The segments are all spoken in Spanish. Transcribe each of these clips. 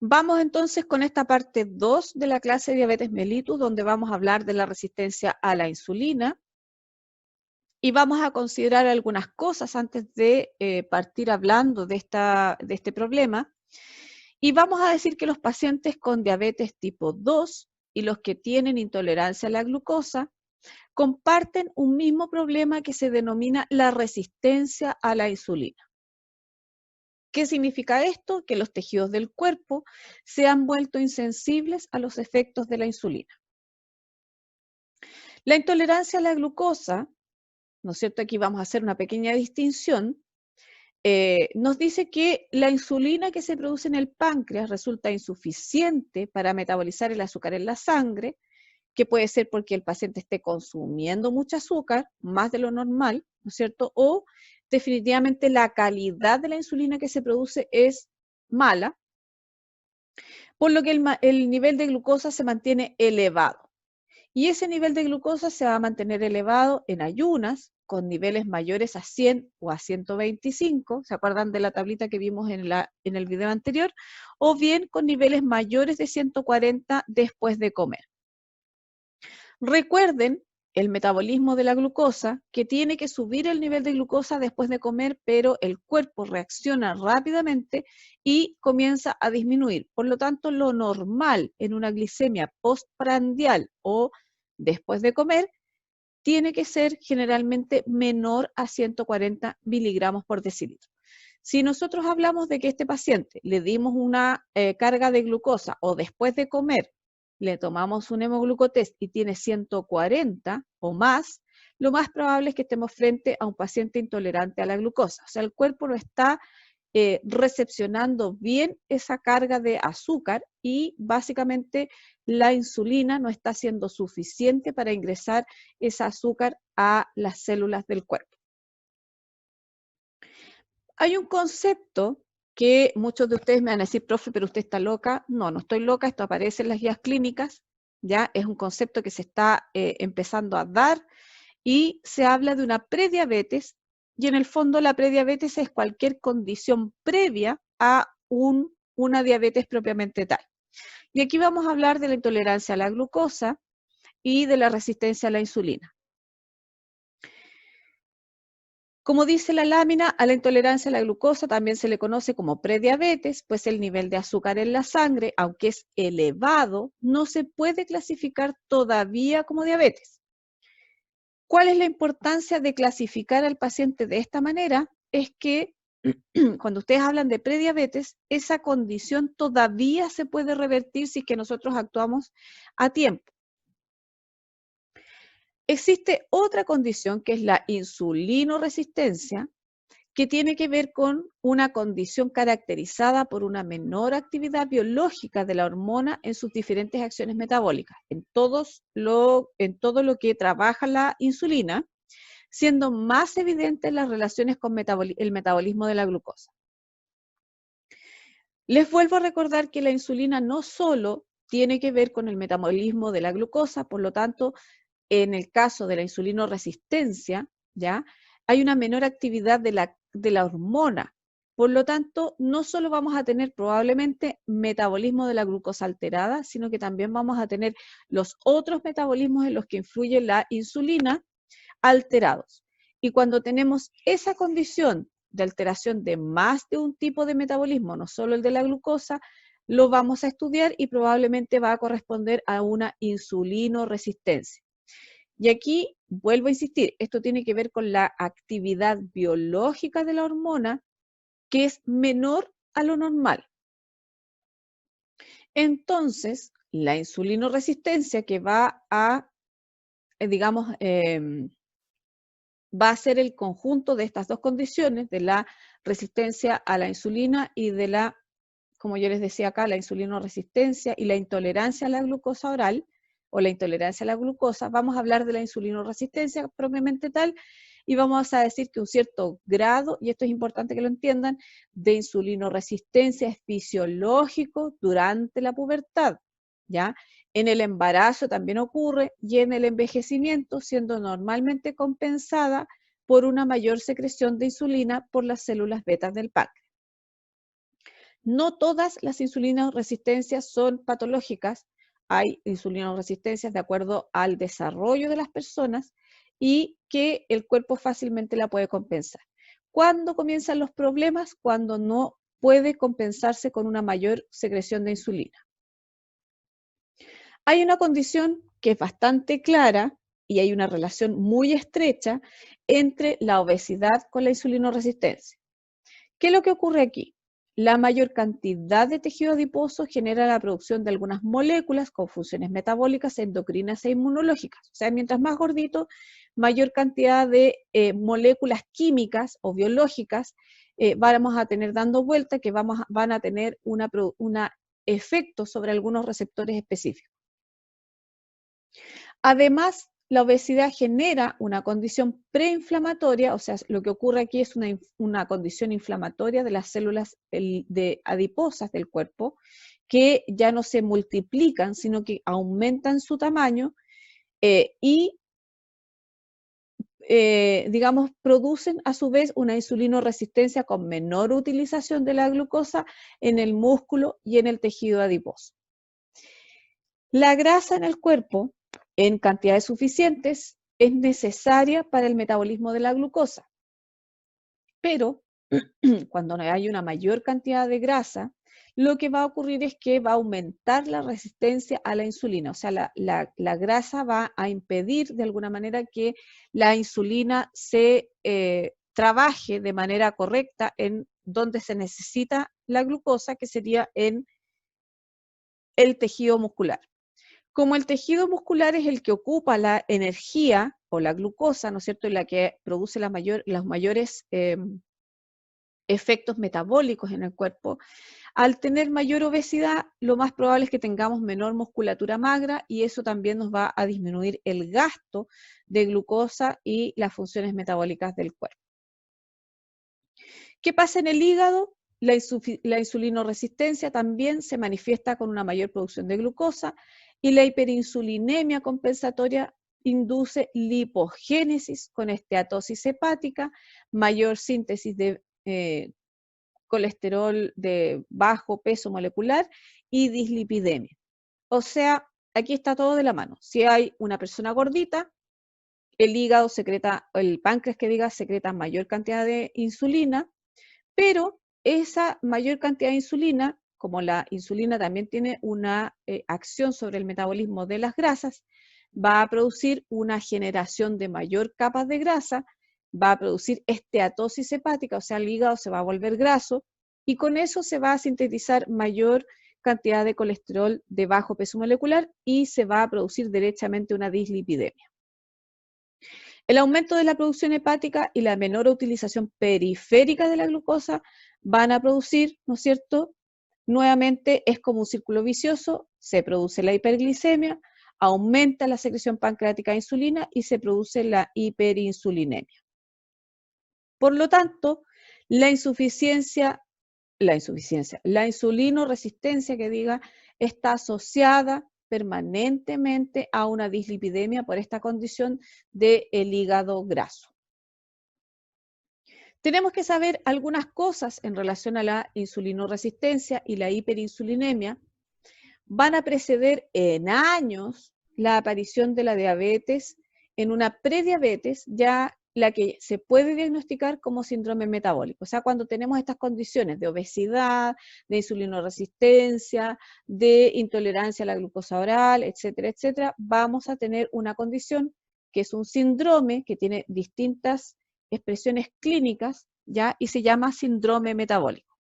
Vamos entonces con esta parte 2 de la clase de diabetes mellitus, donde vamos a hablar de la resistencia a la insulina. Y vamos a considerar algunas cosas antes de partir hablando de este problema. Y vamos a decir que los pacientes con diabetes tipo 2 y los que tienen intolerancia a la glucosa comparten un mismo problema que se denomina la resistencia a la insulina. ¿Qué significa esto? Que los tejidos del cuerpo se han vuelto insensibles a los efectos de la insulina. La intolerancia a la glucosa, ¿no es cierto? Aquí vamos a hacer una pequeña distinción. Nos dice que la insulina que se produce en el páncreas resulta insuficiente para metabolizar el azúcar en la sangre, que puede ser porque el paciente esté consumiendo mucho azúcar, más de lo normal, ¿no es cierto? O definitivamente la calidad de la insulina que se produce es mala, por lo que el nivel de glucosa se mantiene elevado. Y ese nivel de glucosa se va a mantener elevado en ayunas, con niveles mayores a 100 o a 125, ¿se acuerdan de la tablita que vimos en el video anterior? O bien con niveles mayores de 140 después de comer. Recuerden el metabolismo de la glucosa, que tiene que subir el nivel de glucosa después de comer, pero el cuerpo reacciona rápidamente y comienza a disminuir. Por lo tanto, lo normal en una glicemia postprandial o después de comer tiene que ser generalmente menor a 140 miligramos por decilitro. Si nosotros hablamos de que a este paciente le dimos una carga de glucosa o después de comer le tomamos un hemoglucotest y tiene 140 o más, lo más probable es que estemos frente a un paciente intolerante a la glucosa. O sea, el cuerpo no está recepcionando bien esa carga de azúcar y básicamente la insulina no está siendo suficiente para ingresar ese azúcar a las células del cuerpo. Hay un concepto que muchos de ustedes me van a decir, profe, pero usted está loca. No, no estoy loca, esto aparece en las guías clínicas, ya es un concepto que se está empezando a dar y se habla de una prediabetes y en el fondo la prediabetes es cualquier condición previa a una diabetes propiamente tal. Y aquí vamos a hablar de la intolerancia a la glucosa y de la resistencia a la insulina. Como dice la lámina, a la intolerancia a la glucosa también se le conoce como prediabetes, pues el nivel de azúcar en la sangre, aunque es elevado, no se puede clasificar todavía como diabetes. ¿Cuál es la importancia de clasificar al paciente de esta manera? Es que cuando ustedes hablan de prediabetes, esa condición todavía se puede revertir si es que nosotros actuamos a tiempo. Existe otra condición que es la insulinoresistencia, que tiene que ver con una condición caracterizada por una menor actividad biológica de la hormona en sus diferentes acciones metabólicas, en todo lo que trabaja la insulina, siendo más evidentes las relaciones con el metabolismo de la glucosa. Les vuelvo a recordar que la insulina no solo tiene que ver con el metabolismo de la glucosa, por lo tanto, en el caso de la insulinoresistencia, ¿ya? Hay una menor actividad de la hormona. Por lo tanto, no solo vamos a tener probablemente metabolismo de la glucosa alterada, sino que también vamos a tener los otros metabolismos en los que influye la insulina alterados. Y cuando tenemos esa condición de alteración de más de un tipo de metabolismo, no solo el de la glucosa, lo vamos a estudiar y probablemente va a corresponder a una insulinoresistencia. Y aquí vuelvo a insistir, esto tiene que ver con la actividad biológica de la hormona que es menor a lo normal. Entonces, la insulinoresistencia que va a, digamos, va a ser el conjunto de estas dos condiciones, de la resistencia a la insulina y de la, como yo les decía acá, la insulinoresistencia y la intolerancia a la glucosa oral o la intolerancia a la glucosa. Vamos a hablar de la insulinoresistencia propiamente tal y vamos a decir que un cierto grado, y esto es importante que lo entiendan, de insulinoresistencia es fisiológico durante la pubertad, ¿ya? En el embarazo también ocurre y en el envejecimiento, siendo normalmente compensada por una mayor secreción de insulina por las células betas del páncreas. No todas las insulinoresistencias son patológicas. Hay insulinoresistencias de acuerdo al desarrollo de las personas y que el cuerpo fácilmente la puede compensar. ¿Cuándo comienzan los problemas? Cuando no puede compensarse con una mayor secreción de insulina. Hay una condición que es bastante clara y hay una relación muy estrecha entre la obesidad con la insulinoresistencia. ¿Qué es lo que ocurre aquí? La mayor cantidad de tejido adiposo genera la producción de algunas moléculas con funciones metabólicas, endocrinas e inmunológicas. O sea, mientras más gordito, mayor cantidad de moléculas químicas o biológicas vamos a tener dando vuelta que van a tener un efecto sobre algunos receptores específicos. Además, la obesidad genera una condición preinflamatoria, o sea, lo que ocurre aquí es una condición inflamatoria de las células adiposas del cuerpo, que ya no se multiplican, sino que aumentan su tamaño y, digamos, producen a su vez una insulinoresistencia con menor utilización de la glucosa en el músculo y en el tejido adiposo. La grasa en el cuerpo, en cantidades suficientes, es necesaria para el metabolismo de la glucosa. Pero cuando hay una mayor cantidad de grasa, lo que va a ocurrir es que va a aumentar la resistencia a la insulina. O sea, la grasa va a impedir de alguna manera que la insulina se trabaje de manera correcta en donde se necesita la glucosa, que sería en el tejido muscular. Como el tejido muscular es el que ocupa la energía o la glucosa, ¿no es cierto?, y la que produce los mayores efectos metabólicos en el cuerpo, al tener mayor obesidad, lo más probable es que tengamos menor musculatura magra y eso también nos va a disminuir el gasto de glucosa y las funciones metabólicas del cuerpo. ¿Qué pasa en el hígado? La insulinoresistencia también se manifiesta con una mayor producción de glucosa y la hiperinsulinemia compensatoria induce lipogénesis con esteatosis hepática, mayor síntesis de colesterol de bajo peso molecular y dislipidemia. O sea, aquí está todo de la mano. Si hay una persona gordita, el hígado secreta, el páncreas que diga, secreta mayor cantidad de insulina, pero esa mayor cantidad de insulina, como la insulina también tiene una acción sobre el metabolismo de las grasas, va a producir una generación de mayor capas de grasa, va a producir esteatosis hepática, o sea, el hígado se va a volver graso, y con eso se va a sintetizar mayor cantidad de colesterol de bajo peso molecular y se va a producir derechamente una dislipidemia. El aumento de la producción hepática y la menor utilización periférica de la glucosa van a producir, ¿no es cierto? Nuevamente es como un círculo vicioso, se produce la hiperglicemia, aumenta la secreción pancreática de insulina y se produce la hiperinsulinemia. Por lo tanto, la insulinoresistencia que diga está asociada permanentemente a una dislipidemia por esta condición del hígado graso. Tenemos que saber algunas cosas en relación a la insulinoresistencia y la hiperinsulinemia. Van a preceder en años la aparición de la diabetes en una prediabetes, ya la que se puede diagnosticar como síndrome metabólico. O sea, cuando tenemos estas condiciones de obesidad, de insulinoresistencia, de intolerancia a la glucosa oral, etcétera, etcétera, vamos a tener una condición que es un síndrome que tiene distintas expresiones clínicas, ¿ya? Y se llama síndrome metabólico.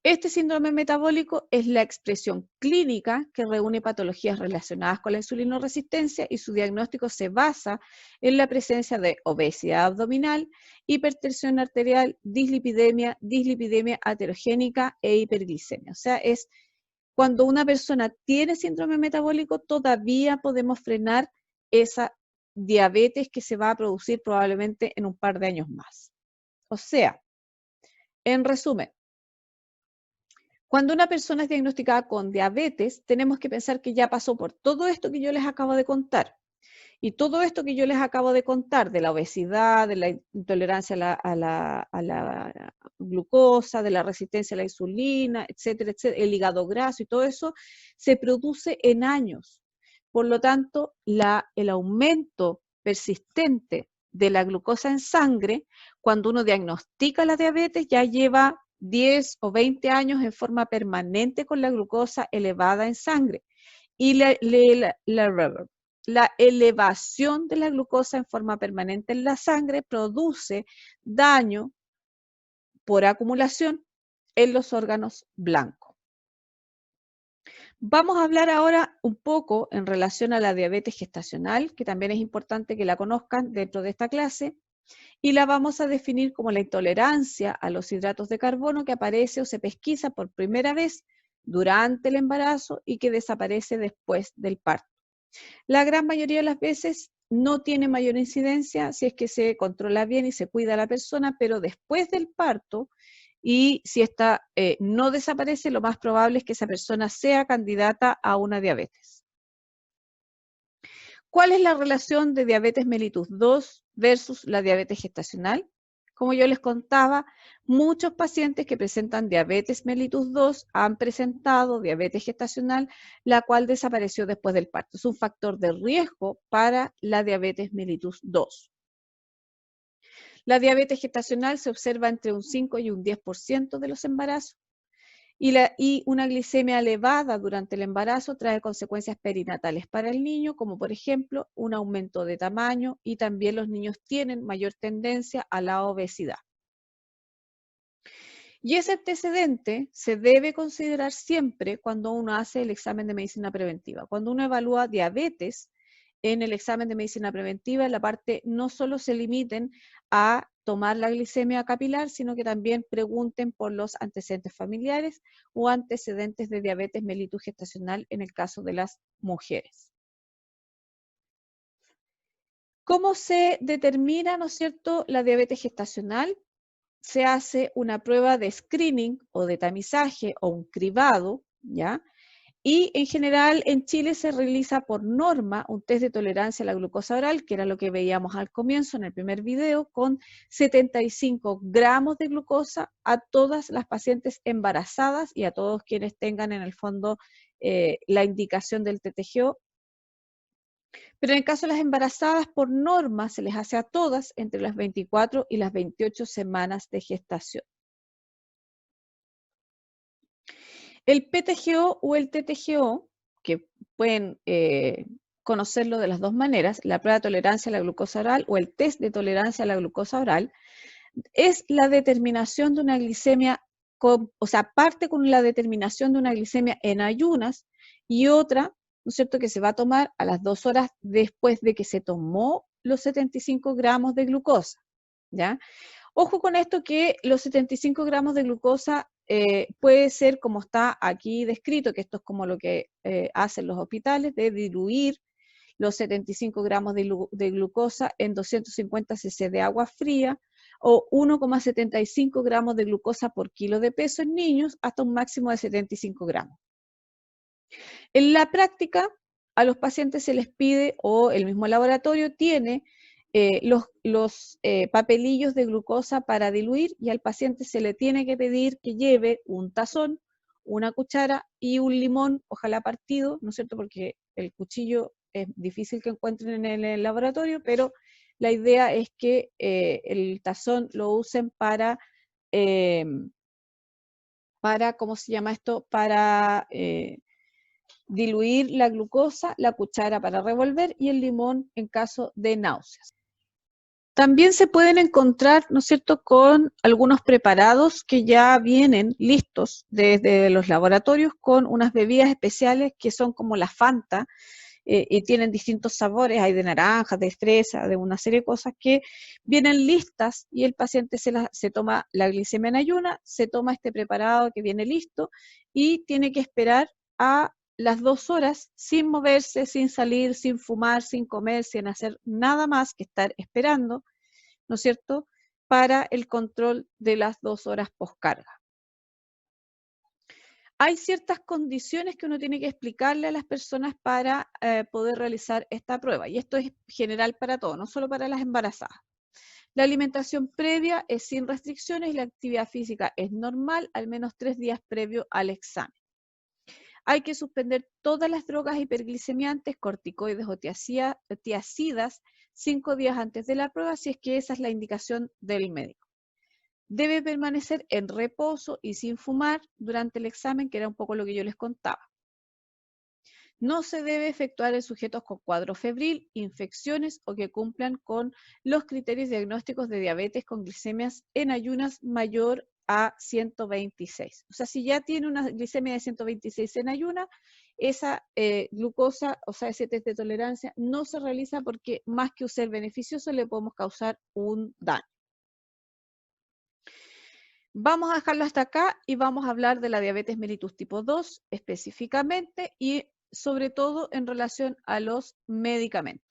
Este síndrome metabólico es la expresión clínica que reúne patologías relacionadas con la insulinoresistencia y su diagnóstico se basa en la presencia de obesidad abdominal, hipertensión arterial, dislipidemia, dislipidemia aterogénica e hiperglicemia. O sea, es cuando una persona tiene síndrome metabólico, todavía podemos frenar esa diabetes que se va a producir probablemente en un par de años más. O sea, en resumen, cuando una persona es diagnosticada con diabetes, tenemos que pensar que ya pasó por todo esto que yo les acabo de contar Y todo esto que yo les acabo de contar, de la obesidad, de la intolerancia a la glucosa, de la resistencia a la insulina, etcétera, etcétera, el hígado graso y todo eso, se produce en años. Por lo tanto, el aumento persistente de la glucosa en sangre, cuando uno diagnostica la diabetes, ya lleva 10 o 20 años en forma permanente con la glucosa elevada en sangre. Y la elevación de la glucosa en forma permanente en la sangre produce daño por acumulación en los órganos blancos. Vamos a hablar ahora un poco en relación a la diabetes gestacional, que también es importante que la conozcan dentro de esta clase, y la vamos a definir como la intolerancia a los hidratos de carbono que aparece o se pesquisa por primera vez durante el embarazo y que desaparece después del parto. La gran mayoría de las veces no tiene mayor incidencia si es que se controla bien y se cuida a la persona, pero después del parto, y si esta no desaparece, lo más probable es que esa persona sea candidata a una diabetes. ¿Cuál es la relación de diabetes mellitus 2 versus la diabetes gestacional? Como yo les contaba, muchos pacientes que presentan diabetes mellitus 2 han presentado diabetes gestacional, la cual desapareció después del parto. Es un factor de riesgo para la diabetes mellitus 2. La diabetes gestacional se observa entre un 5 y un 10% de los embarazos. Y una glicemia elevada durante el embarazo trae consecuencias perinatales para el niño, como por ejemplo un aumento de tamaño, y también los niños tienen mayor tendencia a la obesidad. Y ese antecedente se debe considerar siempre cuando uno hace el examen de medicina preventiva. Cuando uno evalúa diabetes en el examen de medicina preventiva, en la parte no solo se limiten a tomar la glicemia capilar, sino que también pregunten por los antecedentes familiares o antecedentes de diabetes mellitus gestacional en el caso de las mujeres. ¿Cómo se determina, no es cierto, la diabetes gestacional? Se hace una prueba de screening o de tamizaje o un cribado, ¿ya? Y en general en Chile se realiza por norma un test de tolerancia a la glucosa oral, que era lo que veíamos al comienzo en el primer video, con 75 gramos de glucosa a todas las pacientes embarazadas y a todos quienes tengan en el fondo la indicación del TTGO. Pero en el caso de las embarazadas, por norma se les hace a todas entre las 24 y las 28 semanas de gestación. El PTGO o el TTGO, que pueden conocerlo de las dos maneras, la prueba de tolerancia a la glucosa oral o el test de tolerancia a la glucosa oral, es la determinación de una glicemia, parte con la determinación de una glicemia en ayunas y otra, ¿no es cierto?, que se va a tomar a las 2 horas después de que se tomó los 75 gramos de glucosa, ¿ya? Ojo con esto que los 75 gramos de glucosa puede ser como está aquí descrito, que esto es como lo que hacen los hospitales, de diluir los 75 gramos de glucosa en 250 cc de agua fría o 1,75 gramos de glucosa por kilo de peso en niños hasta un máximo de 75 gramos. En la práctica, a los pacientes se les pide, o el mismo laboratorio tiene los papelillos de glucosa para diluir, y al paciente se le tiene que pedir que lleve un tazón, una cuchara y un limón, ojalá partido, ¿no es cierto? Porque el cuchillo es difícil que encuentren en el laboratorio, pero la idea es que el tazón lo usen ¿cómo se llama esto? Para diluir la glucosa, la cuchara para revolver y el limón en caso de náuseas. También se pueden encontrar, ¿no es cierto?, con algunos preparados que ya vienen listos desde los laboratorios con unas bebidas especiales que son como la Fanta y tienen distintos sabores, hay de naranja, de fresa, de una serie de cosas que vienen listas y el paciente se toma la glicemia en ayuna, se toma este preparado que viene listo y tiene que esperar a las 2 horas sin moverse, sin salir, sin fumar, sin comer, sin hacer nada más que estar esperando, ¿no es cierto?, para el control de las 2 horas postcarga. Hay ciertas condiciones que uno tiene que explicarle a las personas para poder realizar esta prueba. Y esto es general para todos, no solo para las embarazadas. La alimentación previa es sin restricciones y la actividad física es normal al menos 3 días previo al examen. Hay que suspender todas las drogas hiperglicemiantes, corticoides o tiazidas 5 días antes de la prueba si es que esa es la indicación del médico. Debe permanecer en reposo y sin fumar durante el examen, que era un poco lo que yo les contaba. No se debe efectuar en sujetos con cuadro febril, infecciones o que cumplan con los criterios diagnósticos de diabetes con glicemias en ayunas mayor a 126. O sea, si ya tiene una glicemia de 126 en ayuna, esa glucosa, o sea, ese test de tolerancia, no se realiza porque más que ser beneficioso le podemos causar un daño. Vamos a dejarlo hasta acá y vamos a hablar de la diabetes mellitus tipo 2 específicamente y sobre todo en relación a los medicamentos.